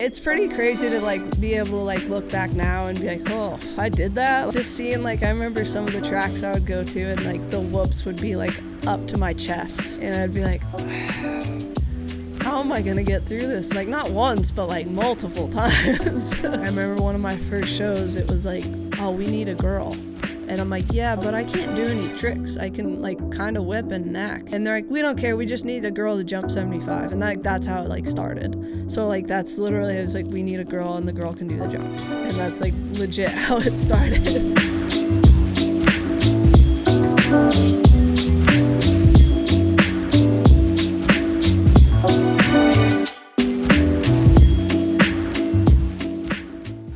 It's pretty crazy to like be able to like look back now and be like, oh, I did that. Just seeing like, I remember some of the tracks I would go to and like the whoops would be like up to my chest. And I'd be like, how am I gonna get through this? Like not once, but like multiple times. I remember one of my first shows, it was like, oh, we need a girl. And I'm like, yeah, but I can't do any tricks. I can like kind of whip and knack. And they're like, we don't care. We just need a girl to jump 75. And that's how it like started. So like that's literally, it was like, we need a girl and the girl can do the jump. And that's like legit how it started.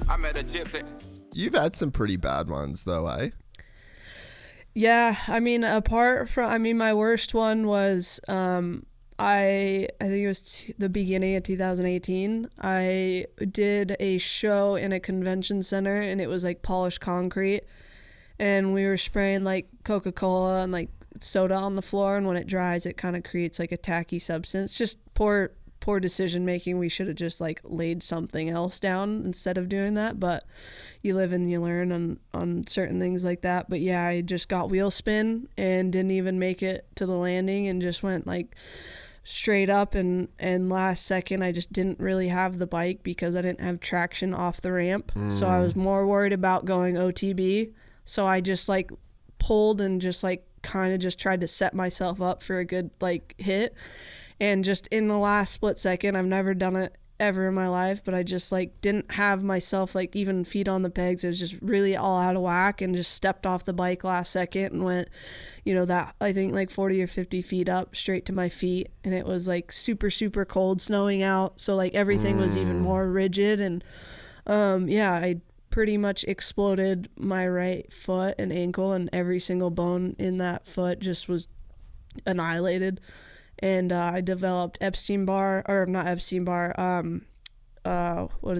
I met a gypsy. You've had some pretty bad ones though, eh? Yeah, I mean, my worst one was, I think it was the beginning of 2018. I did a show in a convention center, and it was like polished concrete, and we were spraying like Coca-Cola and like soda on the floor, and when it dries, it kind of creates like a tacky substance. Just poor decision making. We should have just like laid something else down instead of doing that, but you live and you learn on certain things like that. But yeah, I just got wheel spin and didn't even make it to the landing and just went like straight up, and last second I just didn't really have the bike because I didn't have traction off the ramp. So I was more worried about going OTB, so I just like pulled and just like kind of just tried to set myself up for a good like hit. And just in the last split second, I've never done it ever in my life, but I just like didn't have myself like even feet on the pegs. It was just really all out of whack and just stepped off the bike last second and went, that I think like 40 or 50 feet up straight to my feet. And it was like super, super cold, snowing out. So like everything was even more rigid. And I pretty much exploded my right foot and ankle, and every single bone in that foot just was annihilated. And I developed what is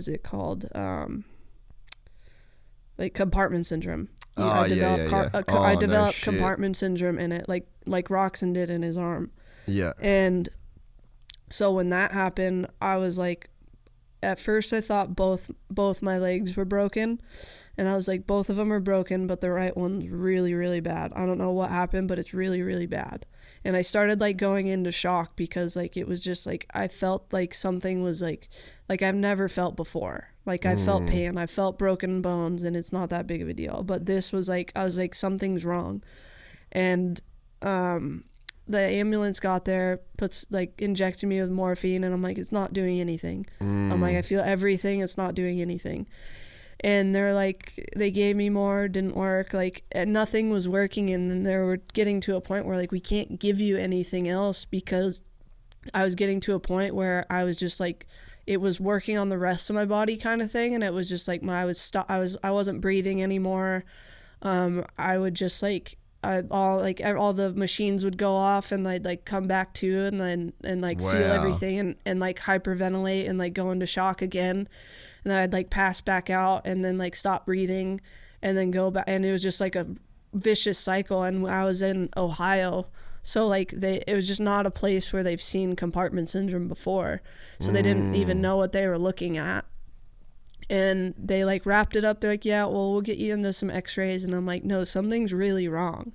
it called? Like compartment syndrome. I developed compartment syndrome in it, like Roxon did in his arm. Yeah. And so when that happened, I was like, at first I thought both my legs were broken. And I was like, both of them are broken, but the right one's really, really bad. I don't know what happened, but it's really, really bad. And I started like going into shock because like it was just like I felt like something was like I've never felt before. Like I felt pain, I felt broken bones, and it's not that big of a deal. But this was like, I was like, something's wrong. And the ambulance got there, injected me with morphine, and I'm like, it's not doing anything. I'm like, I feel everything, it's not doing anything. And they're like, they gave me more, didn't work, like nothing was working. And then they were getting to a point where like, we can't give you anything else, because I was getting to a point where I was just like, it was working on the rest of my body kind of thing. And it was just like, I wasn't breathing anymore. I would just like, all the machines would go off, and I'd like come back to, and feel everything, and like hyperventilate and like go into shock again. And then I'd like pass back out, and then like stop breathing, and then go back. And it was just like a vicious cycle. And I was in Ohio, so like it was just not a place where they've seen compartment syndrome before. So they didn't even know what they were looking at. And they like wrapped it up. They're like, yeah, well, we'll get you into some x-rays. And I'm like, no, something's really wrong.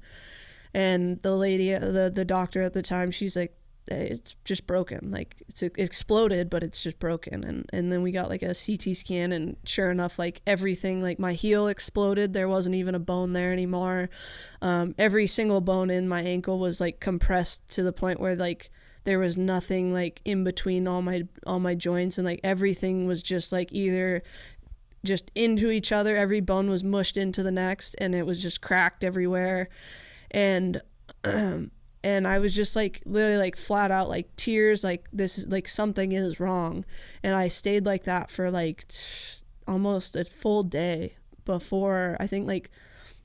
And the lady, the doctor at the time, she's like, it's just broken. Like it's exploded, but it's just broken. And then we got like a CT scan, and sure enough, like everything, like my heel exploded. There wasn't even a bone there anymore. Every single bone in my ankle was like compressed to the point where like there was nothing like in between all my joints, and like everything was just like either just into each other. Every bone was mushed into the next, and it was just cracked everywhere. And I was just like literally like flat out like tears, like this is like something is wrong. And I stayed like that for like almost a full day before, I think like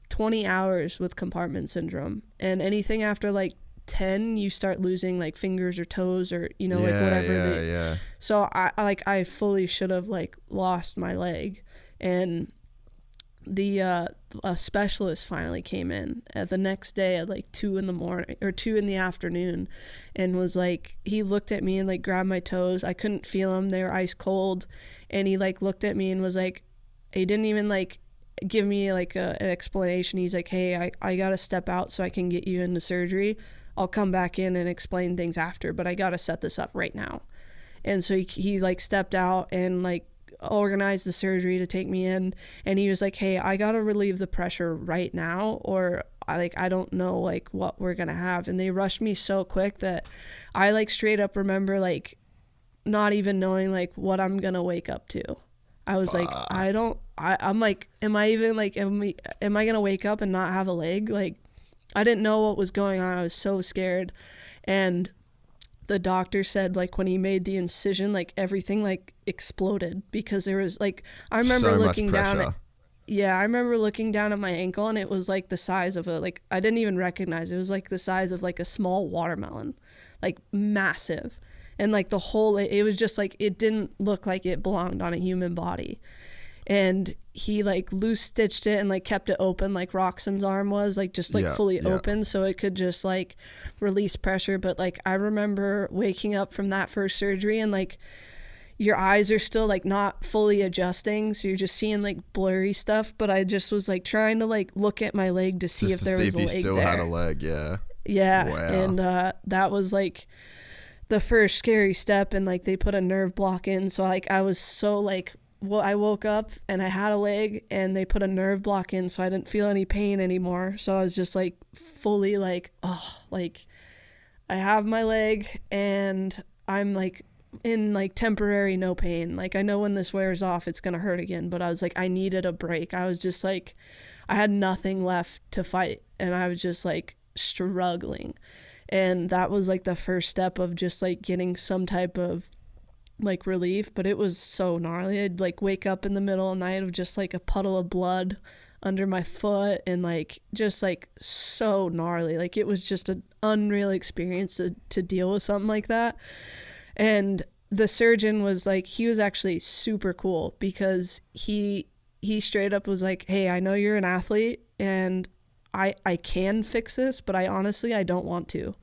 20 hours with compartment syndrome. And anything after like 10, you start losing like fingers or toes, or like whatever. So I fully should have like lost my leg. And a specialist finally came in the next day at like 2 in the morning or 2 in the afternoon, and was like, he looked at me and like grabbed my toes. I couldn't feel them, they were ice cold, and he like looked at me and was like, he didn't even like give me like an explanation. He's like, hey, I gotta step out so I can get you into surgery. I'll come back in and explain things after, but I gotta set this up right now. And so he like stepped out and like organized the surgery to take me in, and he was like, hey, I gotta relieve the pressure right now, or I don't know like what we're gonna have. And they rushed me so quick that I like straight up remember like not even knowing like what I'm gonna wake up to. I was like, I'm like, am I gonna wake up and not have a leg? Like, I didn't know what was going on. I was so scared. And the doctor said like when he made the incision, like everything like exploded, because there was like, I remember so looking much pressure. down at, I remember looking down at my ankle, and it was like the size of I didn't even recognize it. It was like the size of like a small watermelon, like massive. And like the whole, it was just like, it didn't look like it belonged on a human body. And he like loose stitched it and like kept it open like Roxanne's arm was, like just like fully open, so it could just like release pressure. But like I remember waking up from that first surgery, and like your eyes are still like not fully adjusting, so you're just seeing like blurry stuff. But I just was like trying to like look at my leg to see if there was a leg there. Still had a leg. Yeah. Wow. And that was like the first scary step, and like they put a nerve block in, so like I was so like, well, I woke up and I had a leg, and they put a nerve block in, so I didn't feel any pain anymore. So I was just like fully like, oh, like I have my leg and I'm like in like temporary no pain. Like I know when this wears off it's gonna hurt again, but I was like, I needed a break. I was just like, I had nothing left to fight, and I was just like struggling. And that was like the first step of just like getting some type of like relief. But it was so gnarly. I'd like wake up in the middle of the night of just like a puddle of blood under my foot, and like just like so gnarly. Like it was just an unreal experience to deal with something like that. And the surgeon was like, he was actually super cool, because he straight up was like, hey, I know you're an athlete and I can fix this, but I honestly don't want to.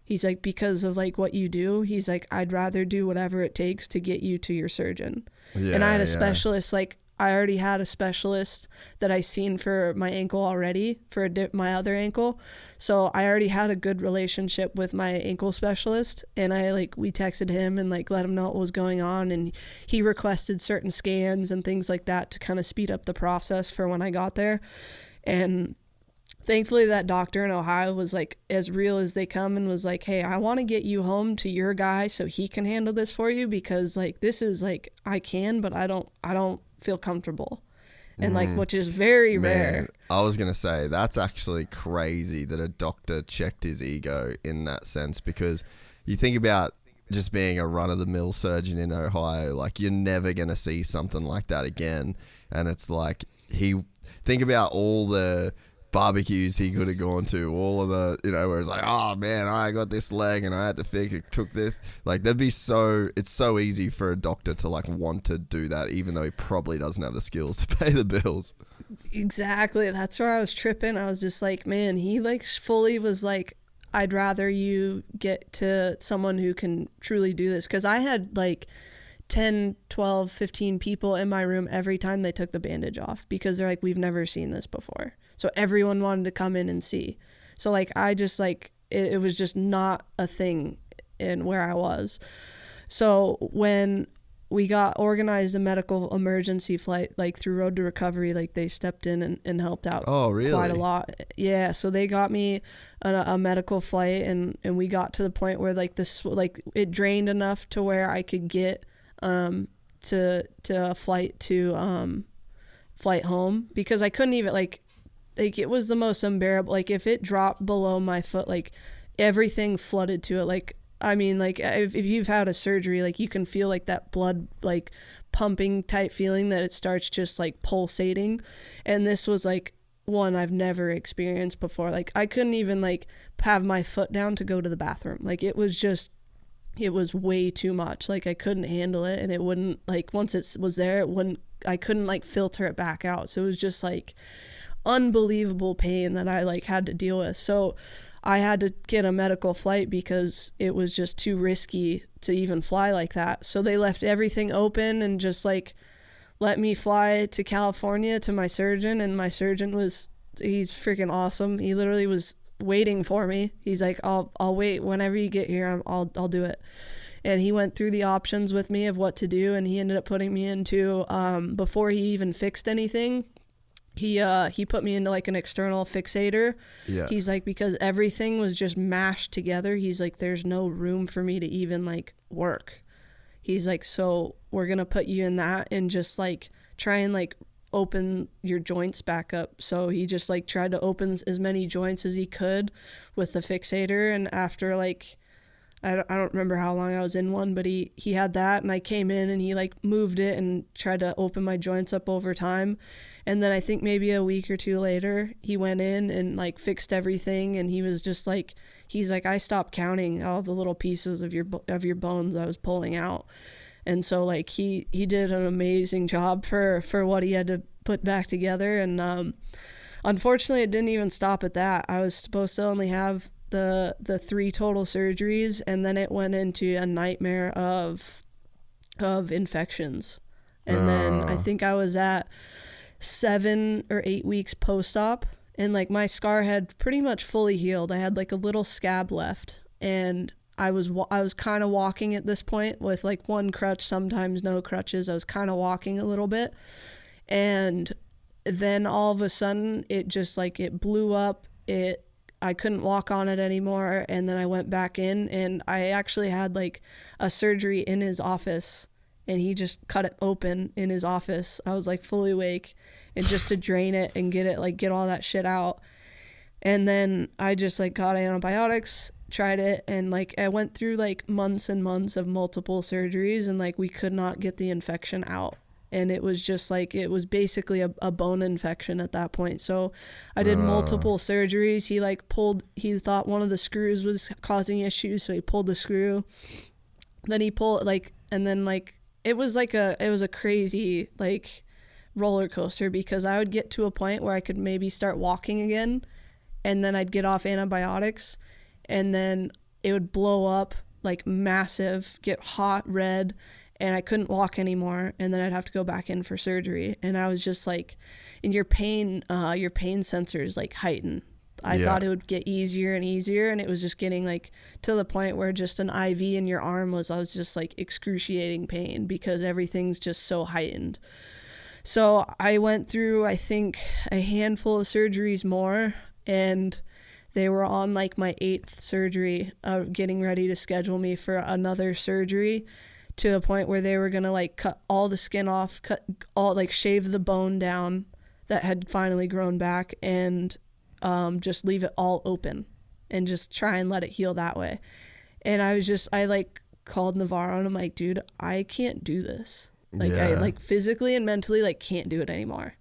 He's like, because of like what you do, he's like, I'd rather do whatever it takes to get you to your surgeon. And I had a specialist, like I already had a specialist that I seen for my ankle already, for my other ankle. So I already had a good relationship with my ankle specialist, and we texted him and like let him know what was going on, and he requested certain scans and things like that to kind of speed up the process for when I got there. And thankfully that doctor in Ohio was like as real as they come, and was like, hey, I want to get you home to your guy so he can handle this for you, because like this is like, I can, but I don't feel comfortable. And like, which is very rare. I was gonna say, that's actually crazy that a doctor checked his ego in that sense, because you think about just being a run-of-the-mill surgeon in Ohio, like you're never gonna see something like that again. And it's like, think about all the barbecues he could have gone to, all of the, where it's like, oh man, I got this leg and I had to fix it, took this. Like it's so easy for a doctor to like want to do that, even though he probably doesn't have the skills to pay the bills. Exactly. That's where I was tripping. I was just like, man, he like fully was like, I'd rather you get to someone who can truly do this. Cause I had like 10, 12, 15 people in my room every time they took the bandage off, because they're like, we've never seen this before. So everyone wanted to come in and see. So like, I just like, it was just not a thing in where I was. So when we got organized a medical emergency flight, like through Road to Recovery, like they stepped in and helped out quite a lot. Yeah. So they got me a medical flight, and we got to the point where like this, like it drained enough to where I could get to a flight to flight home, because I couldn't even like it was the most unbearable. Like if it dropped below my foot, like everything flooded to it. Like, I mean, like if you've had a surgery, like you can feel like that blood like pumping type feeling, that it starts just like pulsating. And this was like one I've never experienced before. Like I couldn't even like have my foot down to go to the bathroom. Like it was just, it was way too much. Like I couldn't handle it, and it wouldn't, like, once it was there, I couldn't like filter it back out. So it was just like unbelievable pain that I like had to deal with. So I had to get a medical flight because it was just too risky to even fly like that. So they left everything open and just like let me fly to California to my surgeon, and my surgeon he's freaking awesome. He literally was waiting for me. He's like, I'll wait whenever you get here. I'll do it. And he went through the options with me of what to do, and he ended up putting me into, before he even fixed anything, he put me into like an external fixator. Yeah. He's like, because everything was just mashed together, he's like, there's no room for me to even like work. He's like, so we're gonna put you in that and just like try and like open your joints back up. So he just like tried to open as many joints as he could with the fixator, and after like I don't remember how long I was in one, but he had that, and I came in and he like moved it and tried to open my joints up over time. And then I think maybe a week or two later, he went in and like fixed everything, and he was just like, he's like, I stopped counting all the little pieces of your bones I was pulling out. And so like he did an amazing job for what he had to put back together. And unfortunately, it didn't even stop at that. I was supposed to only have the 3 total surgeries, and then it went into a nightmare of infections. And then I think I was at 7 or 8 weeks post-op, and like my scar had pretty much fully healed. I had like a little scab left, and I was kind of walking at this point with like one crutch, sometimes no crutches. I was kind of walking a little bit, and then all of a sudden it just like it blew up. I couldn't walk on it anymore, and then I went back in, and I actually had like a surgery in his office, and he just cut it open in his office. I was like fully awake, and just to drain it and get all that shit out. And then I just like got antibiotics, tried it, and like I went through like months and months of multiple surgeries, and like we could not get the infection out. And it was just like, it was basically a bone infection at that point. So I did multiple surgeries. He thought one of the screws was causing issues, so he pulled the screw. Then he pulled and then it was a crazy like roller coaster, because I would get to a point where I could maybe start walking again, and then I'd get off antibiotics, and then it would blow up like massive, get hot, red, and I couldn't walk anymore, and then I'd have to go back in for surgery. And I was just like, and your pain sensors like heighten. I thought it would get easier and easier, and it was just getting like to the point where just an IV in your arm I was just like excruciating pain, because everything's just so heightened. So I went through, I think, a handful of surgeries more, and they were on like my 8th surgery, getting ready to schedule me for another surgery, to a point where they were going to like cut all the skin off, shave the bone down that had finally grown back, and just leave it all open and just try and let it heal that way. And I like called Navarro, and I'm like, dude, I can't do this. Like I like physically and mentally like can't do it anymore.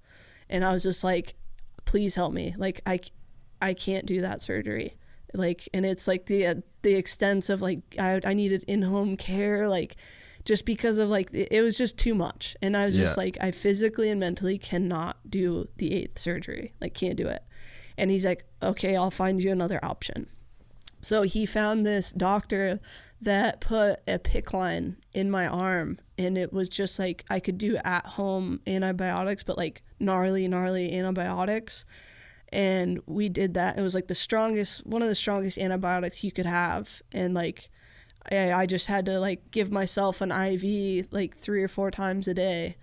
And I was just like, please help me. Like I can't do that surgery. Like, and it's like the extent of like, I needed in-home care, like just because of like, it was just too much. And I was just like, I physically and mentally cannot do the 8th surgery. Like, can't do it. And he's like, okay, I'll find you another option. So he found this doctor that put a PICC line in my arm, and it was just like, I could do at home antibiotics, but like gnarly antibiotics. And we did that. It was like one of the strongest antibiotics you could have. And like, I just had to like give myself an IV like 3 or 4 times a day,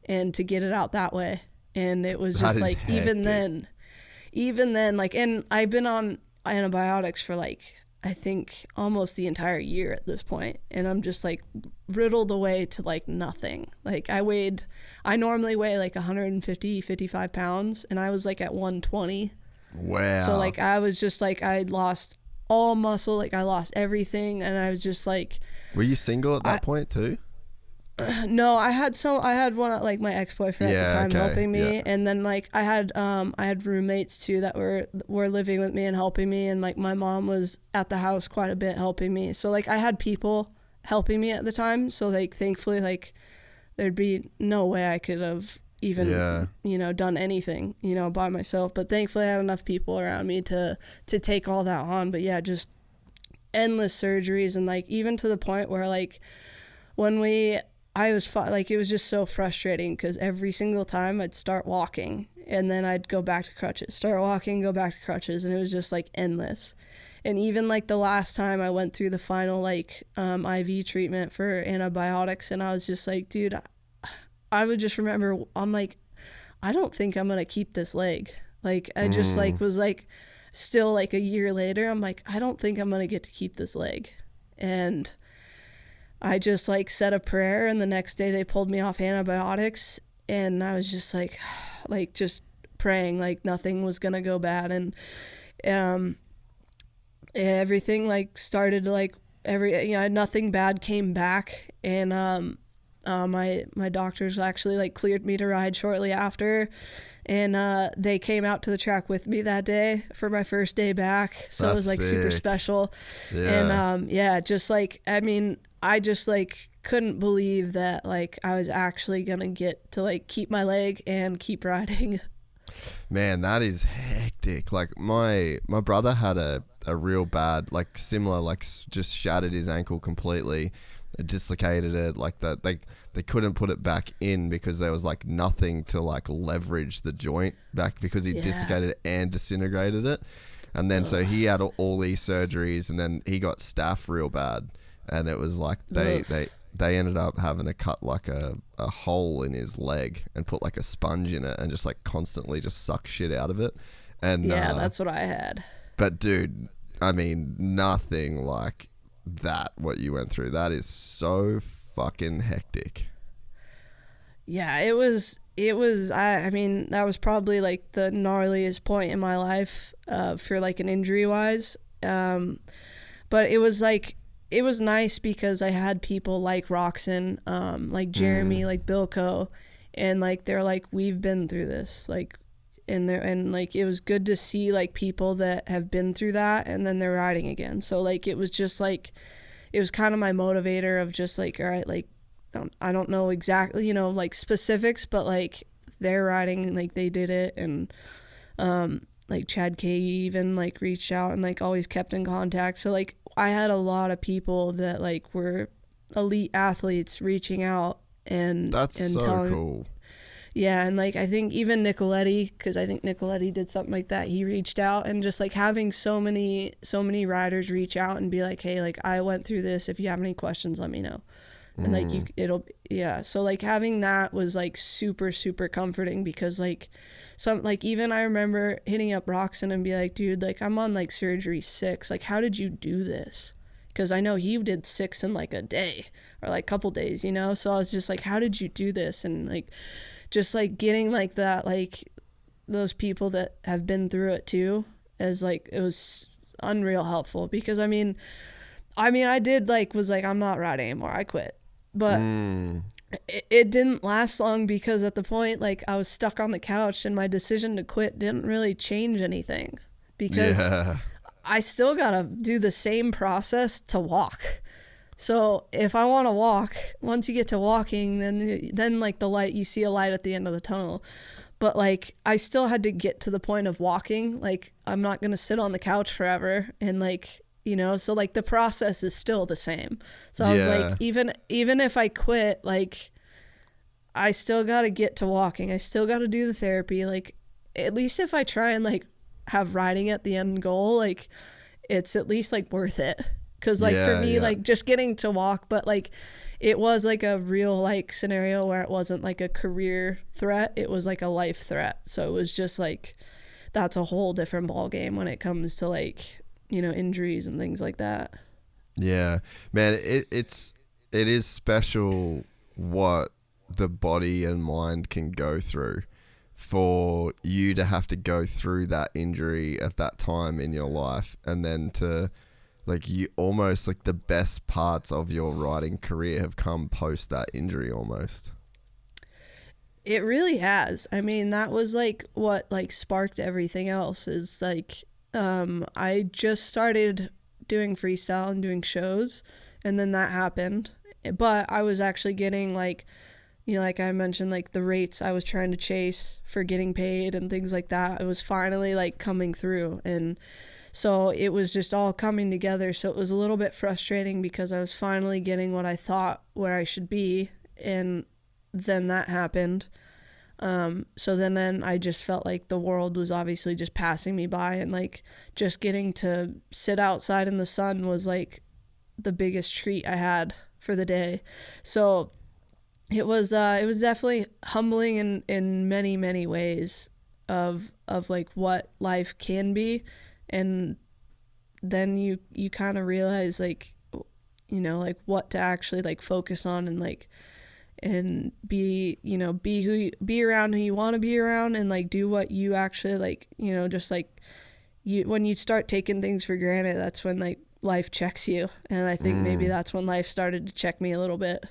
and to get it out that way. And it was just like, even then, like, and I've been on antibiotics for like, I think almost the entire year at this point. And I'm just like riddled away to like nothing. Like I normally weigh like 150, 55 pounds, and I was like at 120. Wow. So like, I was just like, I'd lost all muscle, like I lost everything, and I was just like. Were you single at that point too? No, I had one, like my ex-boyfriend at the time helping me, and then like I had roommates too that were living with me and helping me, and like my mom was at the house quite a bit helping me. So like I had people helping me at the time. So like thankfully, like there'd be no way I could have even you know, done anything, you know, by myself. But thankfully I had enough people around me to take all that on. But yeah, just endless surgeries, and like even to the point where like when I was like, it was just so frustrating because every single time I'd start walking and then I'd go back to crutches, start walking, go back to crutches, and it was just like endless. And even like the last time I went through the final like IV treatment for antibiotics, and I was just like, dude, I would just remember, I'm like, I don't think I'm gonna keep this leg. Like I just like was like, still like a year later, I'm like, I don't think I'm gonna get to keep this leg. And I just like said a prayer, and the next day they pulled me off antibiotics, and I was just like just praying like nothing was gonna go bad. And everything like started to like nothing bad came back. And my doctors actually like cleared me to ride shortly after, and they came out to the track with me that day for my first day back. So it was like super special. And just like, I mean, I just like couldn't believe that like I was actually gonna get to like keep my leg and keep riding. Man, that is hectic. Like my brother had a real bad, like similar, like just shattered his ankle completely, dislocated it, like that. They couldn't put it back in because there was like nothing to like leverage the joint back because he dislocated it and disintegrated it. And then so he had all these surgeries, and then he got staph real bad, and it was like they ended up having to cut like a hole in his leg and put like a sponge in it and just like constantly just suck shit out of it. And that's what I had. But dude, I mean, nothing like that, what you went through. That is so fucking hectic. Yeah, it was I mean, that was probably like the gnarliest point in my life for like an injury wise. But it was like, it was nice because I had people like Roxanne, like Jeremy, like Bilko, and like they're like, we've been through this, like, and like it was good to see like people that have been through that and then they're riding again. So like it was just like, it was kind of my motivator of just like, all right, like I don't know exactly, you know, like specifics, but like they're riding, like they did it. And like Chad K even like reached out and like always kept in contact. So like I had a lot of people that like were elite athletes reaching out and that's so telling, cool. Yeah, and like I think even Nicoletti, because I think Nicoletti did something like that, he reached out, and just like having so many riders reach out and be like, hey, like I went through this, if you have any questions, let me know. And like so like having that was like super comforting, because like some, like even I remember hitting up Roxanne and be like, dude, like I'm on like surgery 6, like how did you do this? Because I know he did 6 in like a day or like couple days, you know. So I was just like, how did you do this? And like just like getting like that, like those people that have been through it too, as like, it was unreal helpful. Because I mean I did like, was like, I'm not riding anymore, I quit. But it didn't last long, because at the point like I was stuck on the couch, and my decision to quit didn't really change anything, because I still gotta do the same process to walk. So if I want to walk, once you get to walking, then like the light, you see a light at the end of the tunnel. But like I still had to get to the point of walking. Like I'm not gonna sit on the couch forever, and like, you know, so like the process is still the same. So I was like, even if I quit, like I still got to get to walking. I still got to do the therapy. Like at least if I try and like have riding at the end goal, like it's at least like worth it. Cause like for me, like just getting to walk, but like it was like a real like scenario where it wasn't like a career threat. It was like a life threat. So it was just like, that's a whole different ball game when it comes to like, you know, injuries and things like that. Yeah, man, it is special what the body and mind can go through for you to have to go through that injury at that time in your life, and then to like, you almost like the best parts of your riding career have come post that injury almost. It really has. I mean, that was like what like sparked everything else, is like I just started doing freestyle and doing shows, And then that happened. But I was actually getting like, you know, like I mentioned, like the rates I was trying to chase for getting paid and things like that. It was finally like coming through. And so it was just all coming together. So it was a little bit frustrating because I was finally getting what I thought where I should be. And then that happened. So then I just felt like the world was obviously just passing me by, and like just getting to sit outside in the sun was like the biggest treat I had for the day. So it was definitely humbling in many, many ways of like what life can be. And then you kind of realize like, you know, like what to actually like focus on and like, and be around who you want to be around, and like do what you actually like, you know, just like when you start taking things for granted, that's when like life checks you. And I think maybe that's when life started to check me a little bit.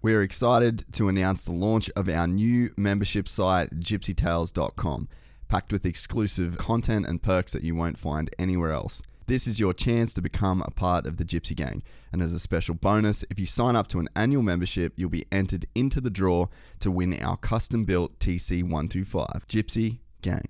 We're excited to announce the launch of our new membership site, gypsytales.com, packed with exclusive content and perks that you won't find anywhere else. This is your chance to become a part of the Gypsy Gang. And as a special bonus, if you sign up to an annual membership, you'll be entered into the draw to win our custom-built TC125. Gypsy Gang.